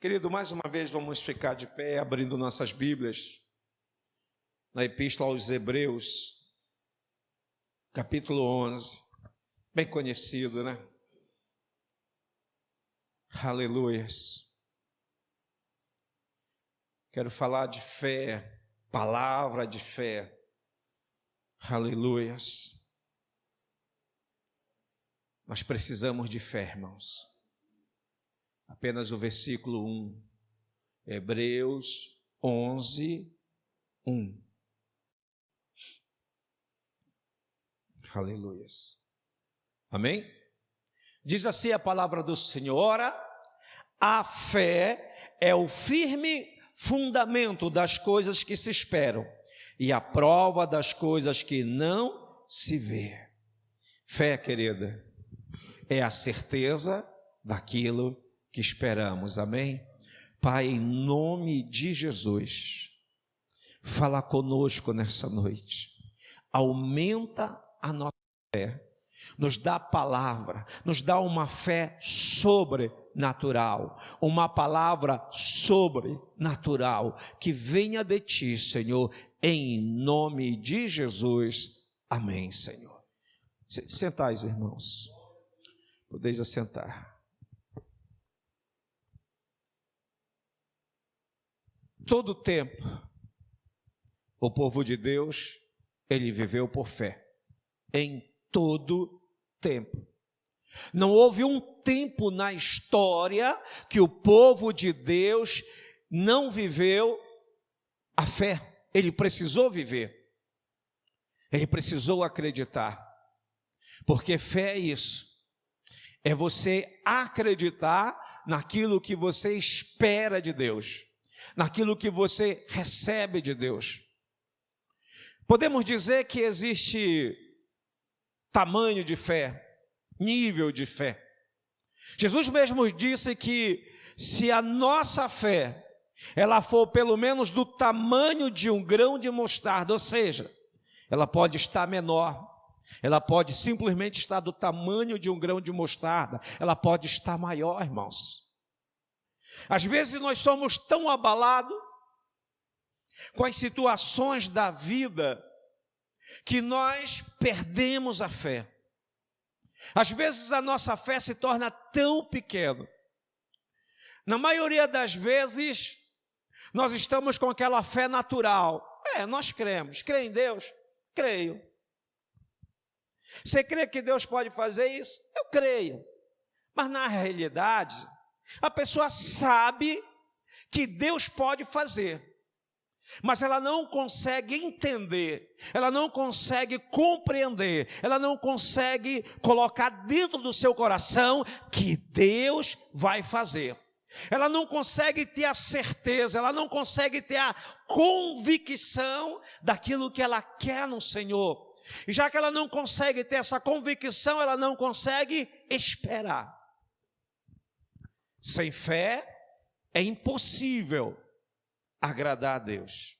Querido, mais uma vez vamos ficar de pé, abrindo nossas Bíblias, na Epístola aos Hebreus, capítulo 11, bem conhecido, né? Aleluias. Quero falar de fé, palavra de fé. Aleluias. Nós precisamos de fé, irmãos. Apenas o versículo 1, Hebreus 11, 1. Aleluias. Amém? Diz assim a palavra do Senhor: ora, a fé é o firme fundamento das coisas que se esperam e a prova das coisas que não se vê. Fé, querida, é a certeza daquilo que esperamos, amém? Pai, em nome de Jesus, fala conosco nessa noite, aumenta a nossa fé, nos dá palavra, nos dá uma fé sobrenatural, uma palavra sobrenatural, que venha de Ti, Senhor, em nome de Jesus, amém, Senhor. Sentais, irmãos, podeis assentar. Todo o tempo, o povo de Deus, ele viveu por fé, em todo tempo. Não houve um tempo na história que o povo de Deus não viveu a fé. Ele precisou viver, ele precisou acreditar, porque fé é isso, é você acreditar naquilo que você espera de Deus, naquilo que você recebe de Deus. Podemos dizer que existe tamanho de fé, nível de fé. Jesus mesmo disse que se a nossa fé, ela for pelo menos do tamanho de um grão de mostarda, ou seja, ela pode estar menor, ela pode simplesmente estar do tamanho de um grão de mostarda, ela pode estar maior, irmãos. Às vezes nós somos tão abalados com as situações da vida que nós perdemos a fé. Às vezes a nossa fé se torna tão pequena. Na maioria das vezes nós estamos com aquela fé natural. Nós cremos. Crê em Deus? Creio. Você crê que Deus pode fazer isso? Eu creio. Mas na realidade, a pessoa sabe que Deus pode fazer, mas ela não consegue entender, ela não consegue compreender, ela não consegue colocar dentro do seu coração que Deus vai fazer. Ela não consegue ter a certeza, ela não consegue ter a convicção daquilo que ela quer no Senhor. E já que ela não consegue ter essa convicção, ela não consegue esperar. Sem fé é impossível agradar a Deus.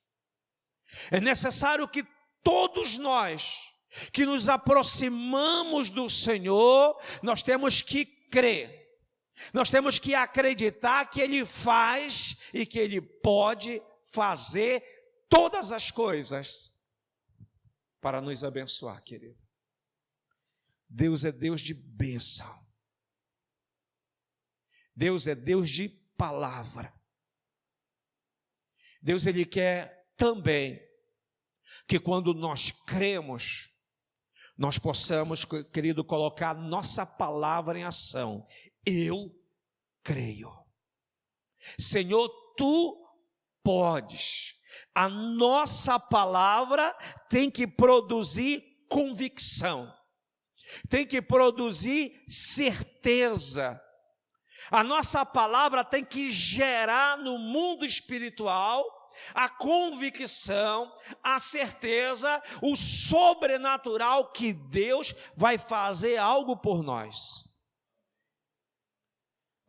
É necessário que todos nós que nos aproximamos do Senhor, nós temos que crer, nós temos que acreditar que Ele faz e que Ele pode fazer todas as coisas para nos abençoar, querido. Deus é Deus de bênção. Deus é Deus de palavra. Deus, Ele quer também que quando nós cremos, nós possamos, querido, colocar nossa palavra em ação. Eu creio. Senhor, Tu podes. A nossa palavra tem que produzir convicção, tem que produzir certeza. A nossa palavra tem que gerar no mundo espiritual a convicção, a certeza, o sobrenatural que Deus vai fazer algo por nós.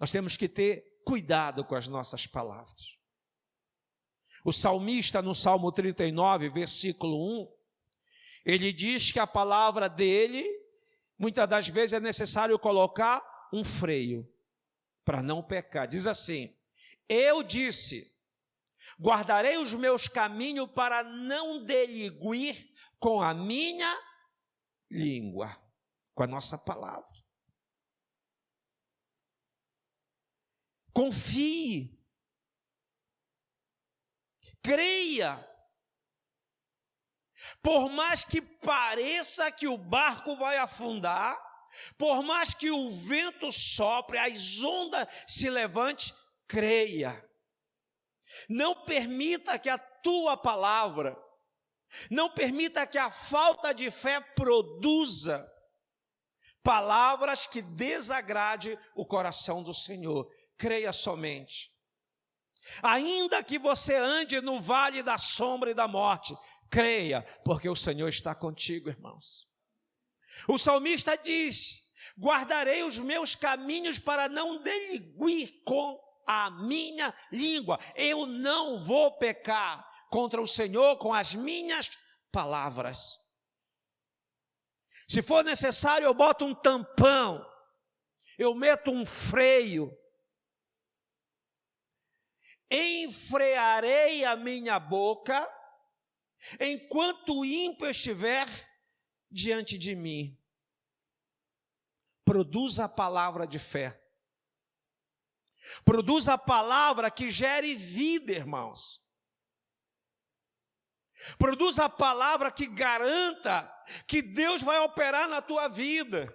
Nós temos que ter cuidado com as nossas palavras. O salmista, no Salmo 39, versículo 1, ele diz que a palavra dele, muitas das vezes é necessário colocar um freio para não pecar. Diz assim: Eu disse: guardarei os meus caminhos para não deliguir com a minha língua, com a nossa palavra. Confie, creia. Por mais que pareça que o barco vai afundar, por mais que o vento sopre, as ondas se levante, creia. Não permita que a tua palavra, não permita que a falta de fé produza palavras que desagrade o coração do Senhor. Creia somente. Ainda que você ande no vale da sombra e da morte, creia, porque o Senhor está contigo, irmãos. O salmista diz: guardarei os meus caminhos para não deliguir com a minha língua. Eu não vou pecar contra o Senhor com as minhas palavras. Se for necessário, eu boto um tampão, eu meto um freio, enfrearei a minha boca enquanto o ímpio estiver diante de mim. Produza a palavra de fé. Produza a palavra que gere vida, irmãos. Produza a palavra que garanta que Deus vai operar na tua vida.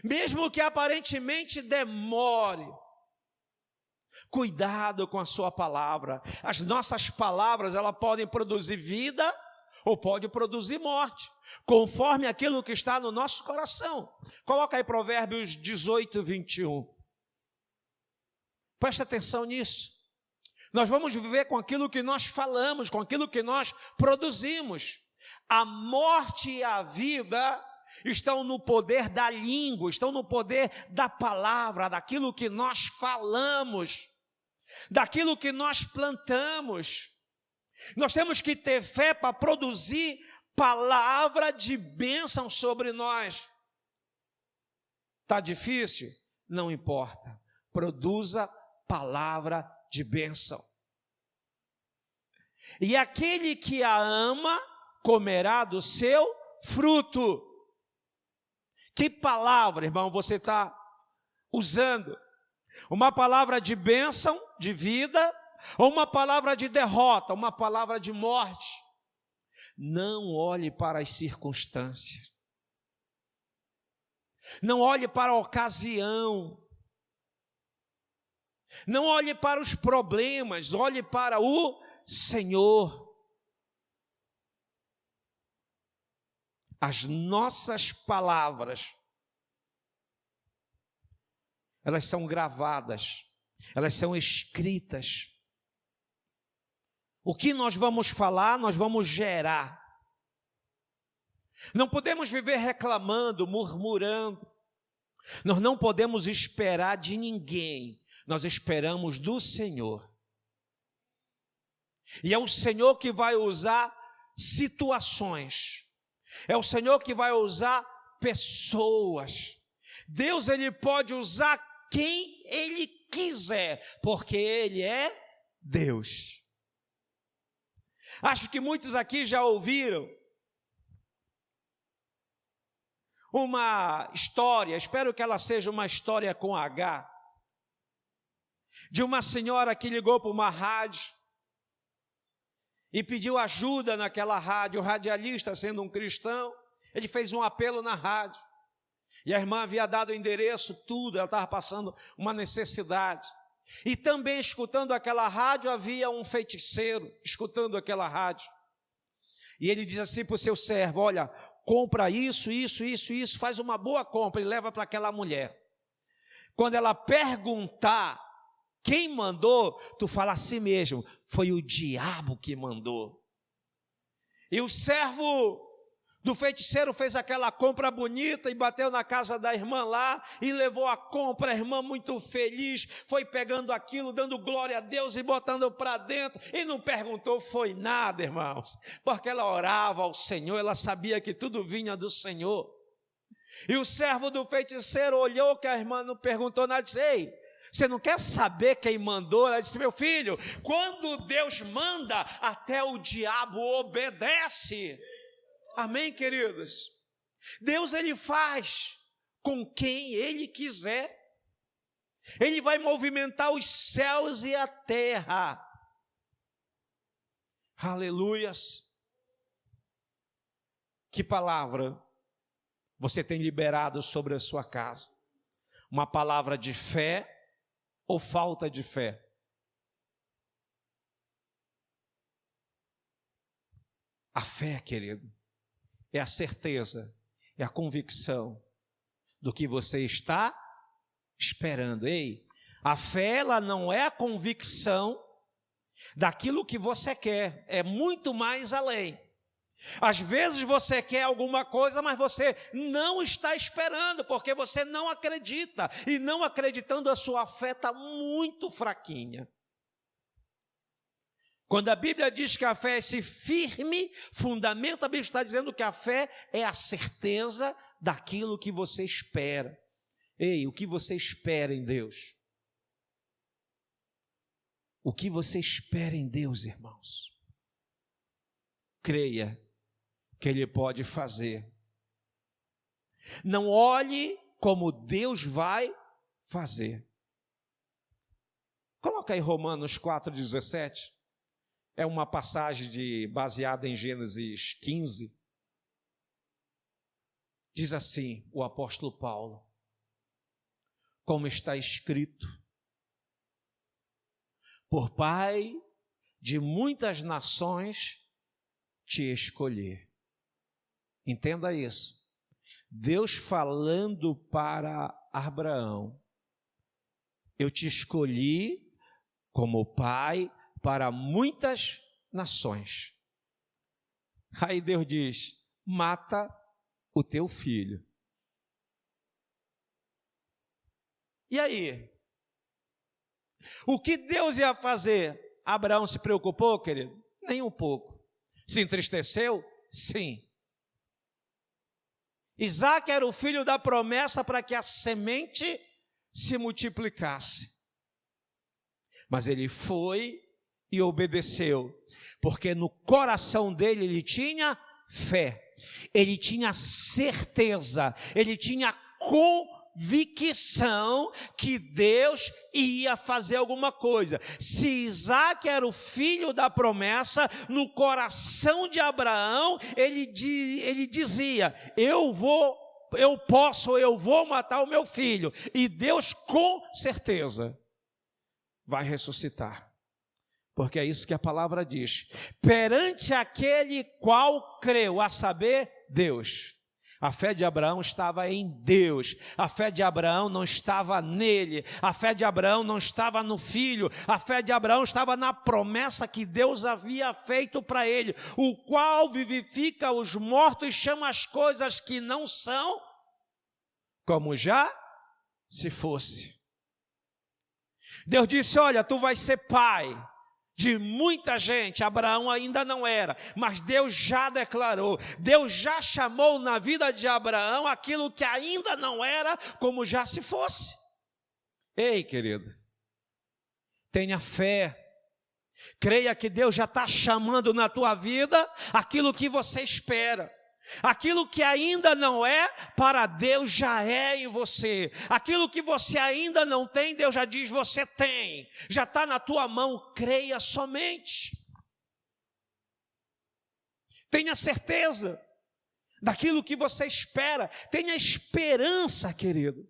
Mesmo que aparentemente demore. Cuidado com a sua palavra. As nossas palavras, elas podem produzir vida ou pode produzir morte, conforme aquilo que está no nosso coração. Coloca aí Provérbios 18, 21. Presta atenção nisso. Nós vamos viver com aquilo que nós falamos, com aquilo que nós produzimos. A morte e a vida estão no poder da língua, estão no poder da palavra, daquilo que nós falamos, daquilo que nós plantamos. Nós temos que ter fé para produzir palavra de bênção sobre nós. Está difícil? Não importa. Produza palavra de bênção. E aquele que a ama comerá do seu fruto. Que palavra, irmão, você está usando? Uma palavra de bênção, de vida, ou uma palavra de derrota, uma palavra de morte? Não olhe para as circunstâncias. Não olhe para a ocasião. Não olhe para os problemas, olhe para o Senhor. As nossas palavras, elas são gravadas, elas são escritas. O que nós vamos falar, nós vamos gerar. Não podemos viver reclamando, murmurando. Nós não podemos esperar de ninguém. Nós esperamos do Senhor. E é o Senhor que vai usar situações. É o Senhor que vai usar pessoas. Deus, Ele pode usar quem Ele quiser, porque Ele é Deus. Acho que muitos aqui já ouviram uma história, espero que ela seja uma história com H, de uma senhora que ligou para uma rádio e pediu ajuda naquela rádio. O radialista, sendo um cristão, ele fez um apelo na rádio. E a irmã havia dado o endereço, tudo, ela estava passando uma necessidade. E também escutando aquela rádio havia um feiticeiro, escutando aquela rádio. E ele diz assim para o seu servo: olha, compra isso, faz uma boa compra e leva para aquela mulher. Quando ela perguntar quem mandou, tu fala assim mesmo: foi o diabo que mandou. E o servo do feiticeiro fez aquela compra bonita e bateu na casa da irmã lá e levou a compra. A irmã, muito feliz, foi pegando aquilo, dando glória a Deus e botando para dentro, e não perguntou foi nada, irmãos, porque ela orava ao Senhor, ela sabia que tudo vinha do Senhor. E o servo do feiticeiro olhou que a irmã não perguntou nada, disse: ei, Você não quer saber quem mandou? Ela disse: meu filho, quando Deus manda, até o diabo obedece. Amém, queridos? Deus, Ele faz com quem Ele quiser. Ele vai movimentar os céus e a terra. Aleluias. Que palavra você tem liberado sobre a sua casa? Uma palavra de fé ou falta de fé? A fé, querido, é a certeza, é a convicção do que você está esperando. Ei, a fé, ela não é a convicção daquilo que você quer, é muito mais além. Às vezes você quer alguma coisa, mas você não está esperando, porque você não acredita, e não acreditando, a sua fé está muito fraquinha. Quando a Bíblia diz que a fé é esse firme fundamento, a Bíblia está dizendo que a fé é a certeza daquilo que você espera. Ei, o que você espera em Deus? O que você espera em Deus, irmãos? Creia que Ele pode fazer. Não olhe como Deus vai fazer. Coloca aí Romanos 4,17. É uma passagem baseada em Gênesis 15. Diz assim o apóstolo Paulo: como está escrito, por Pai de muitas nações te escolher. Entenda isso. Deus falando para Abraão: eu te escolhi como pai para muitas nações. Aí Deus diz: mata o teu filho. E aí? O que Deus ia fazer? Abraão se preocupou, querido? Nem um pouco. Se entristeceu? Sim. Isaque era o filho da promessa para que a semente se multiplicasse. Mas ele foi e obedeceu, porque no coração dele ele tinha fé, ele tinha certeza, ele tinha convicção que Deus ia fazer alguma coisa. Se Isaque era o filho da promessa, no coração de Abraão, ele dizia: eu vou matar o meu filho, e Deus com certeza vai ressuscitar. Porque é isso que a palavra diz: perante aquele qual creu, a saber, Deus. A fé de Abraão estava em Deus, a fé de Abraão não estava nele, a fé de Abraão não estava no filho, a fé de Abraão estava na promessa que Deus havia feito para ele, o qual vivifica os mortos e chama as coisas que não são, como já se fosse. Deus disse: olha, tu vais ser pai de muita gente. Abraão ainda não era, mas Deus já declarou, Deus já chamou na vida de Abraão aquilo que ainda não era, como já se fosse. Ei, querido, tenha fé, creia que Deus já está chamando na tua vida aquilo que você espera. Aquilo que ainda não é, para Deus já é em você. Aquilo que você ainda não tem, Deus já diz: você tem. Já está na tua mão, creia somente. Tenha certeza daquilo que você espera. Tenha esperança, querido.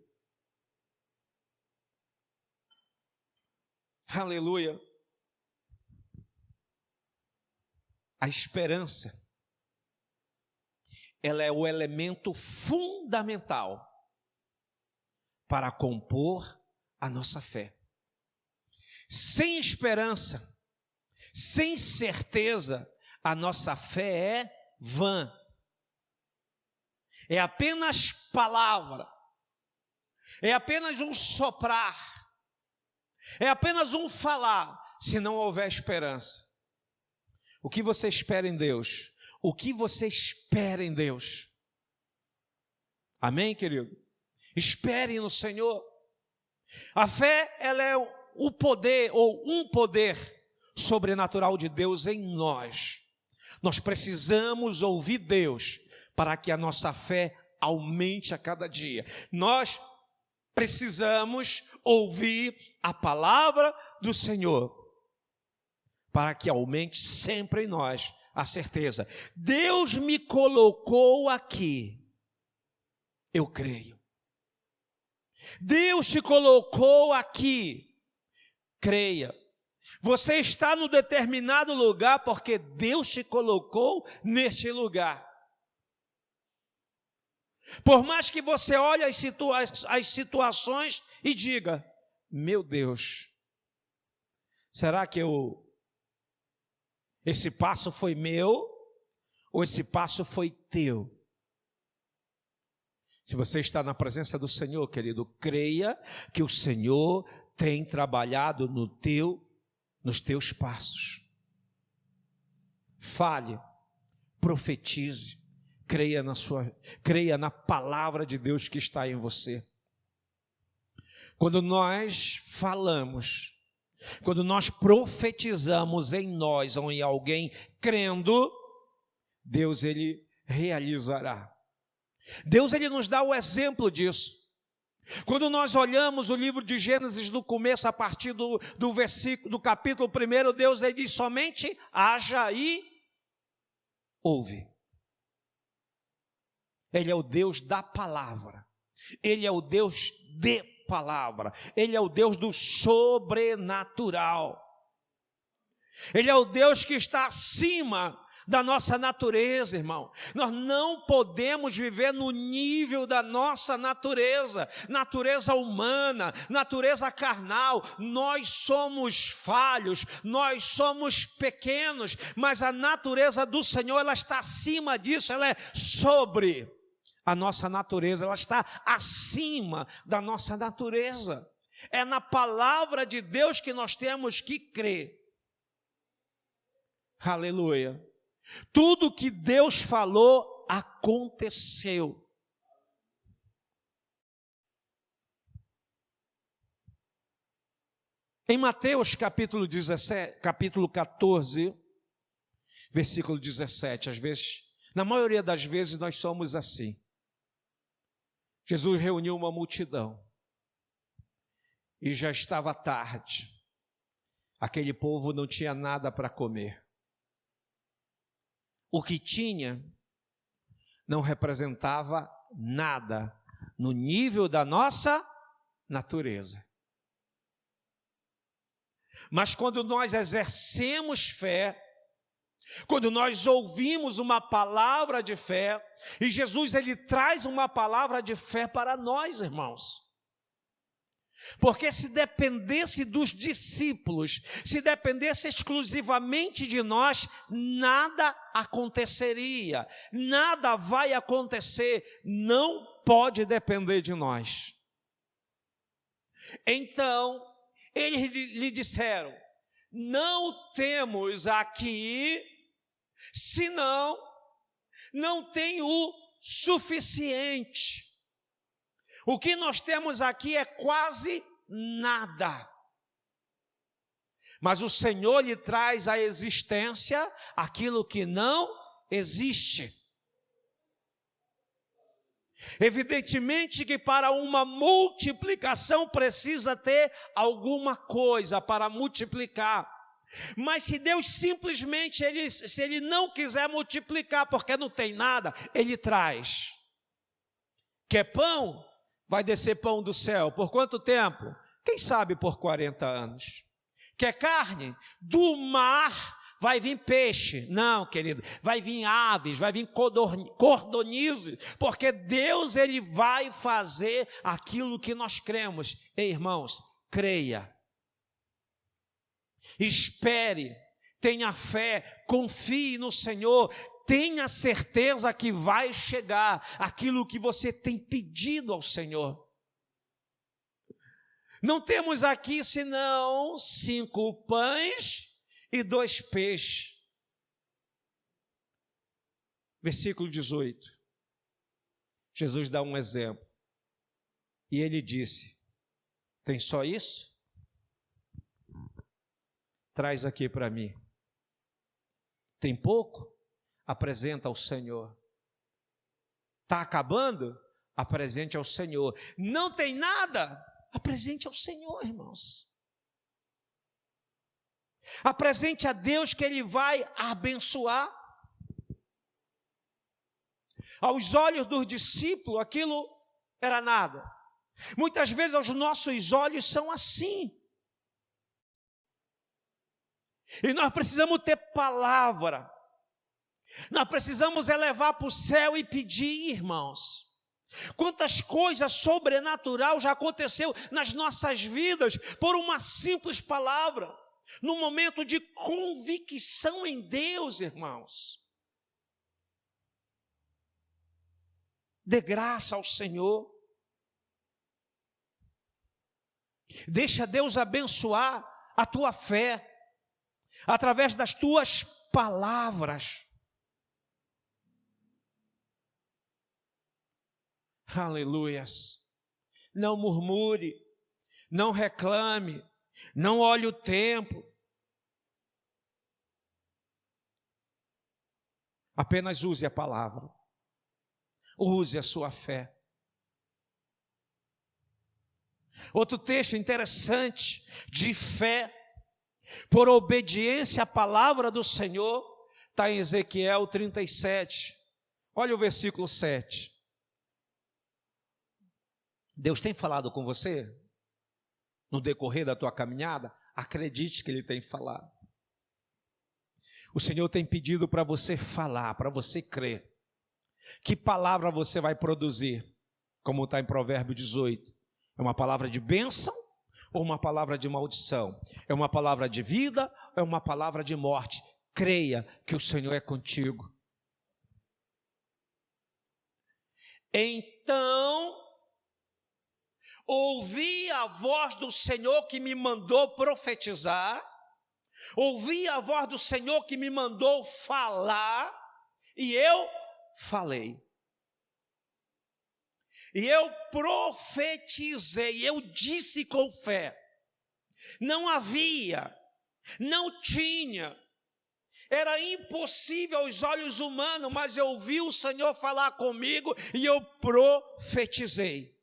Aleluia. A esperança, ela é o elemento fundamental para compor a nossa fé. Sem esperança, sem certeza, a nossa fé é vã. É apenas palavra, é apenas um soprar, é apenas um falar, se não houver esperança. O que você espera em Deus? O que você espera em Deus? Amém, querido? Espere no Senhor. A fé, ela é o poder, ou um poder sobrenatural de Deus em nós. Nós precisamos ouvir Deus para que a nossa fé aumente a cada dia. Nós precisamos ouvir a palavra do Senhor para que aumente sempre em nós a certeza. Deus me colocou aqui, eu creio. Deus te colocou aqui, creia. Você está no determinado lugar porque Deus te colocou neste lugar. Por mais que você olhe as situações e diga, meu Deus, será que esse passo foi meu ou esse passo foi teu? Se você está na presença do Senhor, querido, creia que o Senhor tem trabalhado nos teus passos. Fale, profetize, creia na palavra de Deus que está em você. Quando nós falamos, quando nós profetizamos em nós ou em alguém crendo, Deus ele realizará. Deus ele nos dá o exemplo disso. Quando nós olhamos o livro de Gênesis do começo, a partir do capítulo 1, Deus ele diz somente haja e ouve. Ele é o Deus da palavra. Ele é o Deus de palavra. Ele é o Deus do sobrenatural. Ele é o Deus que está acima da nossa natureza, irmão. Nós não podemos viver no nível da nossa natureza humana, natureza carnal. Nós somos falhos, nós somos pequenos, mas a natureza do Senhor, ela está acima disso, ela é sobre a nossa natureza, ela está acima da nossa natureza. É na palavra de Deus que nós temos que crer. Aleluia. Tudo que Deus falou aconteceu. Em Mateus capítulo 14, versículo 17, às vezes, na maioria das vezes nós somos assim. Jesus reuniu uma multidão e já estava tarde. Aquele povo não tinha nada para comer. O que tinha não representava nada no nível da nossa natureza. Mas quando nós exercemos fé, quando nós ouvimos uma palavra de fé, e Jesus ele traz uma palavra de fé para nós, irmãos. Porque se dependesse dos discípulos, se dependesse exclusivamente de nós, nada aconteceria, nada vai acontecer, não pode depender de nós. Então, eles lhe disseram, não temos aqui, senão não tem o suficiente. O que nós temos aqui é quase nada. Mas o Senhor lhe traz à existência aquilo que não existe. Evidentemente que para uma multiplicação precisa ter alguma coisa para multiplicar. Mas se Deus simplesmente, se Ele não quiser multiplicar porque não tem nada, Ele traz. Quer pão? Vai descer pão do céu. Por quanto tempo? Quem sabe por 40 anos. Quer carne? Do mar vai vir peixe. Não, querido, vai vir aves, vai vir cordonize, porque Deus ele vai fazer aquilo que nós cremos. Ei, irmãos, creia. Espere, tenha fé, confie no Senhor. Tenha certeza que vai chegar aquilo que você tem pedido ao Senhor. Não temos aqui senão 5 pães e 2 peixes. Versículo 18. Jesus dá um exemplo. E ele disse, Tem só isso? Traz aqui para mim. Tem pouco? Apresenta ao Senhor. Está acabando? Apresente ao Senhor. Não tem nada? Apresente ao Senhor, irmãos. Apresente a Deus que Ele vai abençoar. Aos olhos dos discípulos, aquilo era nada. Muitas vezes aos nossos olhos são assim. E nós precisamos ter palavra. Nós precisamos elevar para o céu e pedir, irmãos. Quantas coisas sobrenatural já aconteceu nas nossas vidas por uma simples palavra, num momento de convicção em Deus, irmãos. Dê graça ao Senhor. Deixa Deus abençoar a tua fé através das tuas palavras. Aleluias. Não murmure, não reclame, não olhe o tempo. Apenas use a palavra. Use a sua fé. Outro texto interessante de fé, por obediência à palavra do Senhor, está em Ezequiel 37. Olha o versículo 7. Deus tem falado com você no decorrer da tua caminhada? Acredite que Ele tem falado. O Senhor tem pedido para você falar, para você crer. Que palavra você vai produzir? Como está em Provérbios 18. É uma palavra de bênção ou uma palavra de maldição? É uma palavra de vida ou é uma palavra de morte? Creia que o Senhor é contigo. Então, ouvi a voz do Senhor que me mandou profetizar, ouvi a voz do Senhor que me mandou falar, e eu falei. E eu profetizei, eu disse com fé. Não havia, não tinha, era impossível aos olhos humanos, mas eu ouvi o Senhor falar comigo e eu profetizei.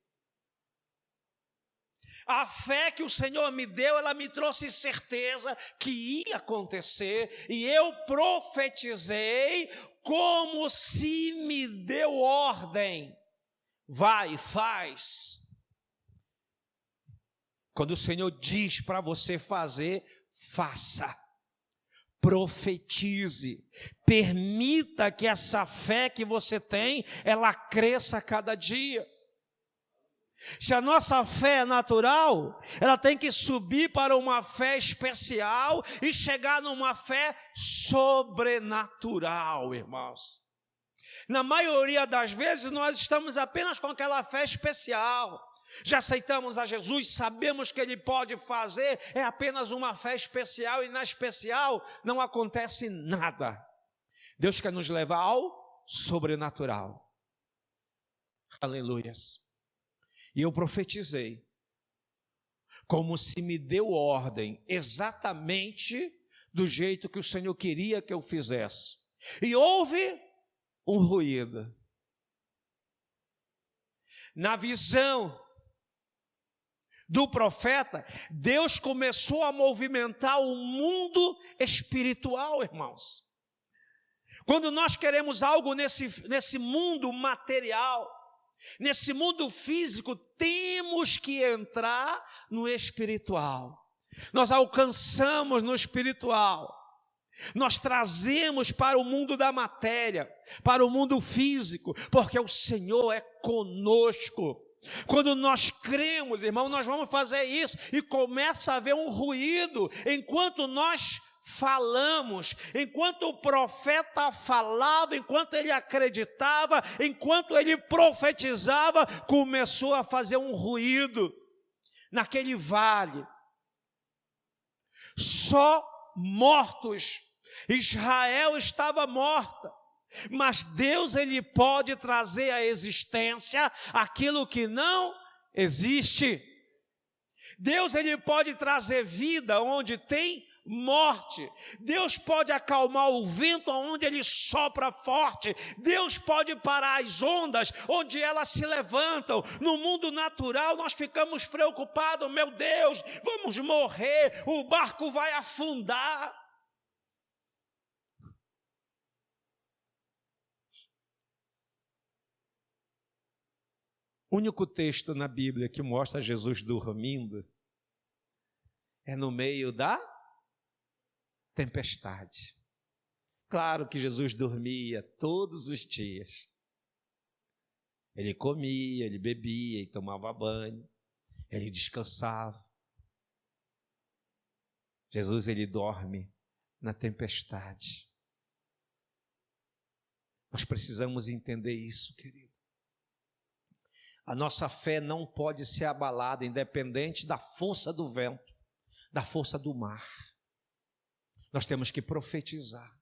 A fé que o Senhor me deu, ela me trouxe certeza que ia acontecer, e eu profetizei como se me deu ordem. Vai, faz. Quando o Senhor diz para você fazer, faça. Profetize. Permita que essa fé que você tem, ela cresça a cada dia. Se a nossa fé é natural, ela tem que subir para uma fé especial e chegar numa fé sobrenatural, irmãos. Na maioria das vezes nós estamos apenas com aquela fé especial. Já aceitamos a Jesus, sabemos que Ele pode fazer, é apenas uma fé especial, e na especial não acontece nada. Deus quer nos levar ao sobrenatural. Aleluias. E eu profetizei, como se me deu ordem, exatamente do jeito que o Senhor queria que eu fizesse. E houve um ruído. Na visão do profeta, Deus começou a movimentar o mundo espiritual, irmãos. Quando nós queremos algo nesse mundo material, nesse mundo físico, temos que entrar no espiritual. Nós alcançamos no espiritual. Nós trazemos para o mundo da matéria, para o mundo físico, porque o Senhor é conosco. Quando nós cremos, irmão, nós vamos fazer isso e começa a haver um ruído enquanto nós falamos, enquanto o profeta falava, enquanto ele acreditava, enquanto ele profetizava, começou a fazer um ruído naquele vale. Só mortos. Israel estava morta, mas Deus, Ele pode trazer à existência aquilo que não existe. Deus, ele pode trazer vida onde tem morte. Deus pode acalmar o vento onde ele sopra forte. Deus pode parar as ondas onde elas se levantam. No mundo natural nós ficamos preocupados, meu Deus, vamos morrer, o barco vai afundar. O único texto na Bíblia que mostra Jesus dormindo é no meio da tempestade. Claro que Jesus dormia todos os dias. Ele comia, ele bebia e tomava banho, ele descansava. Jesus, ele dorme na tempestade. Nós precisamos entender isso, querido. A nossa fé não pode ser abalada, independente da força do vento, da força do mar. Nós temos que profetizar.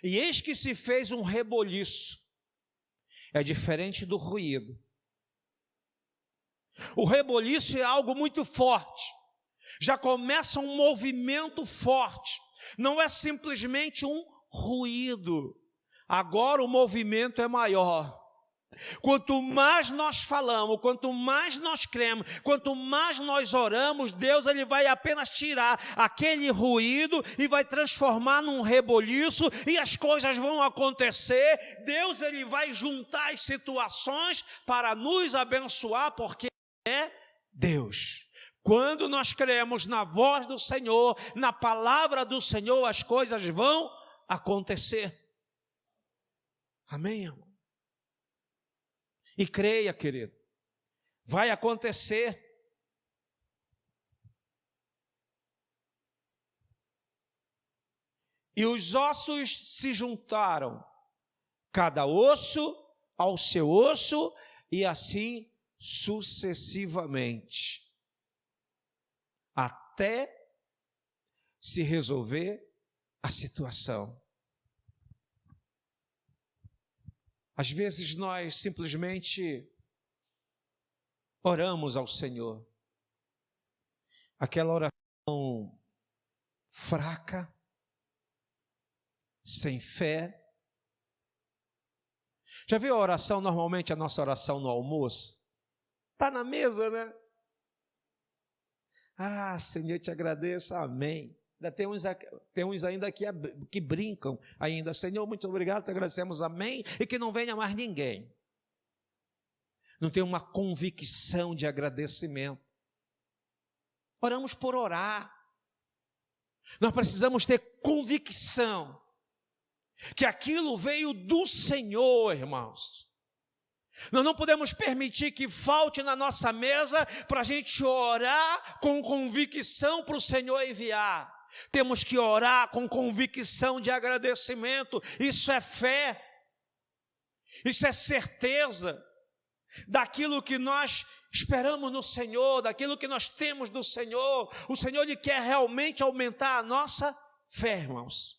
E eis que se fez um reboliço. É diferente do ruído. O reboliço é algo muito forte. Já começa um movimento forte. Não é simplesmente um ruído. Agora o movimento é maior. Quanto mais nós falamos, quanto mais nós cremos, quanto mais nós oramos, Deus, ele vai apenas tirar aquele ruído e vai transformar num reboliço e as coisas vão acontecer. Deus, ele vai juntar as situações para nos abençoar, porque é Deus. Quando nós cremos na voz do Senhor, na palavra do Senhor, as coisas vão acontecer. Amém, irmão? E creia, querido, vai acontecer. E os ossos se juntaram, cada osso ao seu osso, e assim sucessivamente, até se resolver a situação. Às vezes nós simplesmente oramos ao Senhor. Aquela oração fraca, sem fé. Já viu a oração, normalmente a nossa oração no almoço? Está na mesa, né? Ah, Senhor, eu te agradeço, amém. Ainda tem uns ainda que brincam ainda. Senhor, muito obrigado, te agradecemos, amém. E que não venha mais ninguém. Não tem uma convicção de agradecimento. Oramos por orar. Nós precisamos ter convicção que aquilo veio do Senhor, irmãos. Nós não podemos permitir que falte na nossa mesa para a gente orar com convicção para o Senhor enviar. Temos que orar com convicção de agradecimento. Isso é fé. Isso é certeza daquilo que nós esperamos no Senhor, daquilo que nós temos do Senhor. O Senhor, ele quer realmente aumentar a nossa fé, irmãos.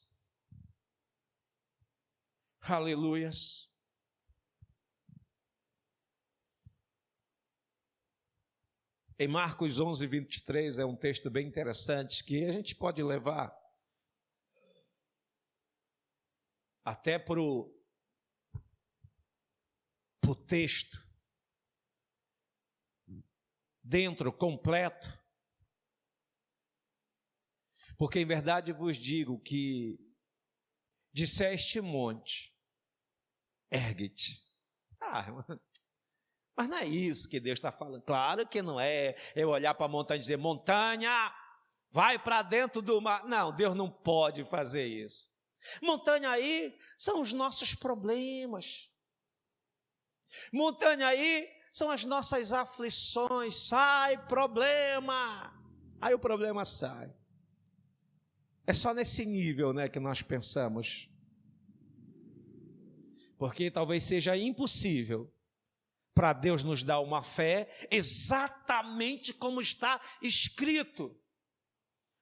Aleluias. Em Marcos 11, 23, é um texto bem interessante que a gente pode levar até para o texto dentro, completo. Porque em verdade vos digo que disse a este monte, ergue-te. Mas não é isso que Deus está falando. Claro que não é eu olhar para a montanha e dizer, montanha, vai para dentro do mar. Não, Deus não pode fazer isso. Montanha aí são os nossos problemas. Montanha aí são as nossas aflições. Sai problema. Aí o problema sai. É só nesse nível, né, que nós pensamos. Porque talvez seja impossível para Deus nos dar uma fé exatamente como está escrito.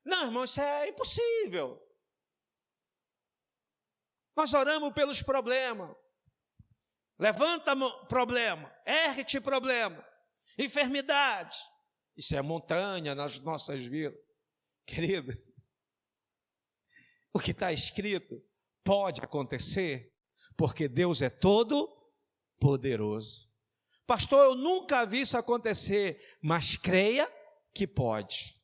Não, irmão, isso é impossível. Nós oramos pelos problemas. Levanta problema, ergue-te problema, enfermidade. Isso é montanha nas nossas vidas. Querido, o que está escrito pode acontecer, porque Deus é todo poderoso. Pastor, eu nunca vi isso acontecer, mas creia que pode.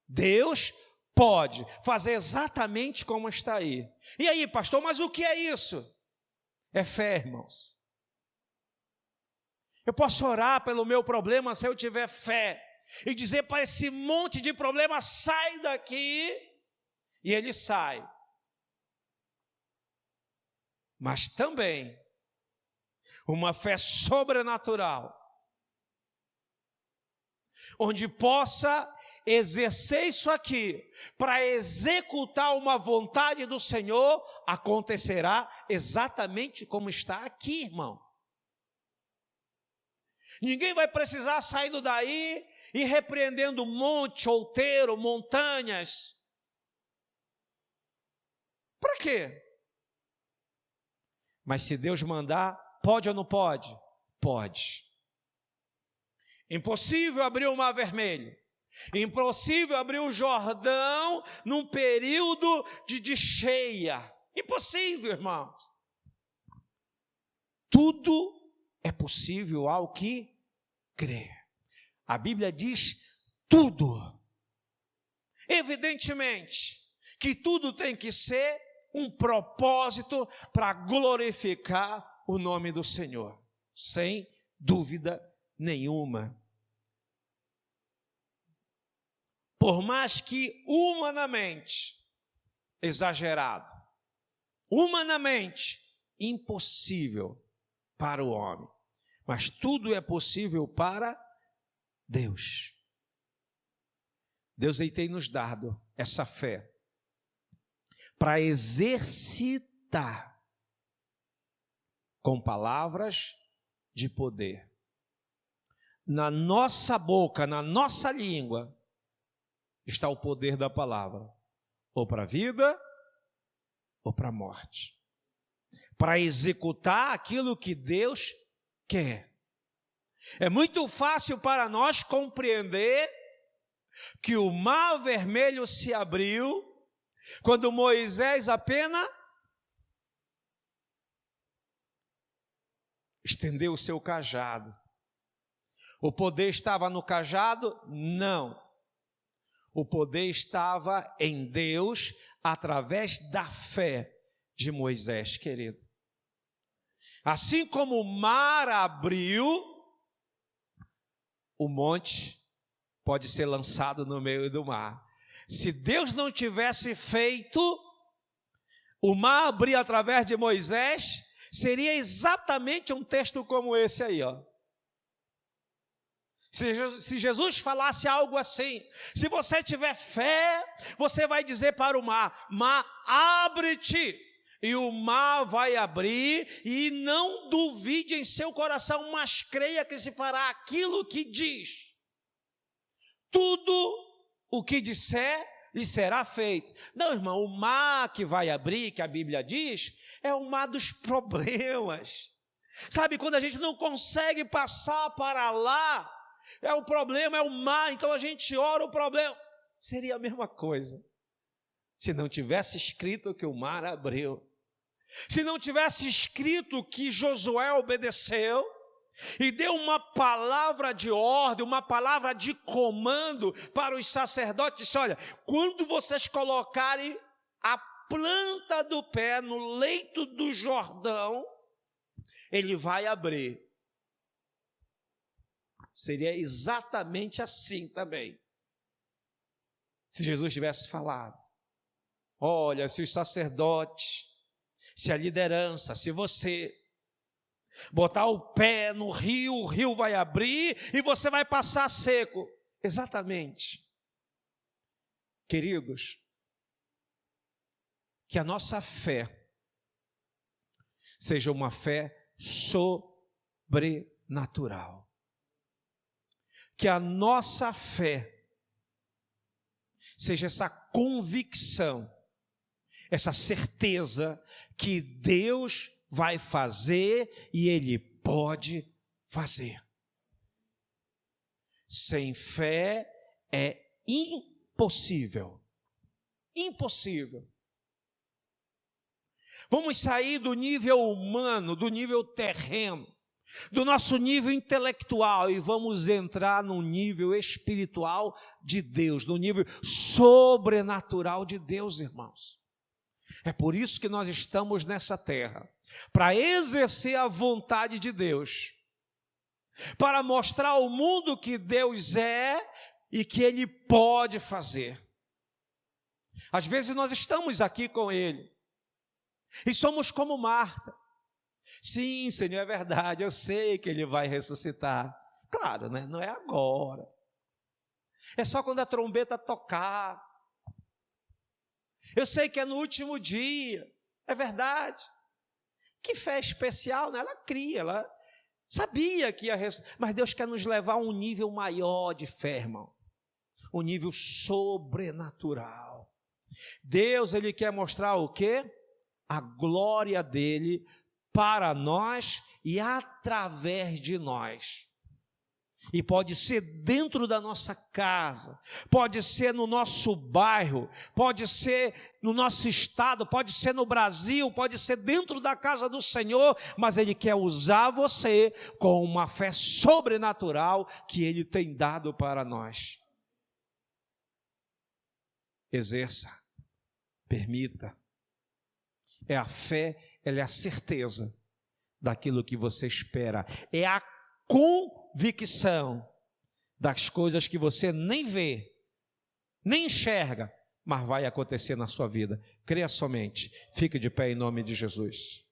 Deus pode fazer exatamente como está aí. E aí, pastor, mas o que é isso? É fé, irmãos. Eu posso orar pelo meu problema se eu tiver fé e dizer para esse monte de problema, sai daqui, e ele sai. Mas também uma fé sobrenatural, onde possa exercer isso aqui, para executar uma vontade do Senhor, acontecerá exatamente como está aqui, irmão. Ninguém vai precisar saindo daí e repreendendo monte, outeiro, montanhas. Para quê? Mas se Deus mandar, pode ou não pode? Pode. Impossível abrir o Mar Vermelho. Impossível abrir o Jordão num período de cheia. Impossível, irmãos. Tudo é possível ao que crê. A Bíblia diz tudo. Evidentemente que tudo tem que ser um propósito para glorificar o nome do Senhor, sem dúvida nenhuma. Por mais que humanamente exagerado, humanamente impossível para o homem, mas tudo é possível para Deus. Deus aí tem nos dado essa fé para exercitar com palavras de poder. Na nossa boca, na nossa língua, está o poder da palavra, ou para a vida, ou para a morte. Para executar aquilo que Deus quer. É muito fácil para nós compreender que o Mar Vermelho se abriu quando Moisés apenas estendeu o seu cajado. O poder estava no cajado? Não. O poder estava em Deus através da fé de Moisés, querido. Assim como o mar abriu, o monte pode ser lançado no meio do mar. Se Deus não tivesse feito o mar abrir através de Moisés, seria exatamente um texto como esse aí, ó. Se Jesus falasse algo assim, se você tiver fé, você vai dizer para o mar, mar, abre-te, e o mar vai abrir, e não duvide em seu coração, mas creia que se fará aquilo que diz. Tudo o que disser, lhe será feito. Não, irmão, o mar que vai abrir, que a Bíblia diz, é o mar dos problemas. Sabe, quando a gente não consegue passar para lá, o problema é o mar, então a gente ora o problema. Seria a mesma coisa se não tivesse escrito que o mar abriu. Se não tivesse escrito que Josué obedeceu e deu uma palavra de ordem, uma palavra de comando para os sacerdotes, disse, olha, quando vocês colocarem a planta do pé no leito do Jordão, ele vai abrir. Seria exatamente assim também. Se Jesus tivesse falado, olha, se os sacerdotes, se a liderança, se você botar o pé no rio, o rio vai abrir e você vai passar seco. Exatamente. Queridos, que a nossa fé seja uma fé sobrenatural. Que a nossa fé seja essa convicção, essa certeza que Deus vai fazer e Ele pode fazer. Sem fé é impossível. Impossível. Vamos sair do nível humano, do nível terreno, do nosso nível intelectual e vamos entrar no nível espiritual de Deus, no nível sobrenatural de Deus, irmãos. É por isso que nós estamos nessa terra, para exercer a vontade de Deus, para mostrar ao mundo que Deus é e que Ele pode fazer. Às vezes nós estamos aqui com Ele e somos como Marta. Sim, Senhor, é verdade, eu sei que Ele vai ressuscitar. Claro, né? Não é agora. É só quando a trombeta tocar. Eu sei que é no último dia. É verdade. Que fé especial, né? Ela cria, ela sabia que ia ressuscitar. Mas Deus quer nos levar a um nível maior de fé, irmão. Um nível sobrenatural. Deus, Ele quer mostrar o quê? A glória dEle para nós e através de nós. E pode ser dentro da nossa casa, pode ser no nosso bairro, pode ser no nosso estado, pode ser no Brasil, pode ser dentro da casa do Senhor, mas Ele quer usar você com uma fé sobrenatural que Ele tem dado para nós. Exerça, permita. É a fé, ela é a certeza daquilo que você espera. É a convicção das coisas que você nem vê, nem enxerga, mas vai acontecer na sua vida. Creia somente. Fique de pé em nome de Jesus.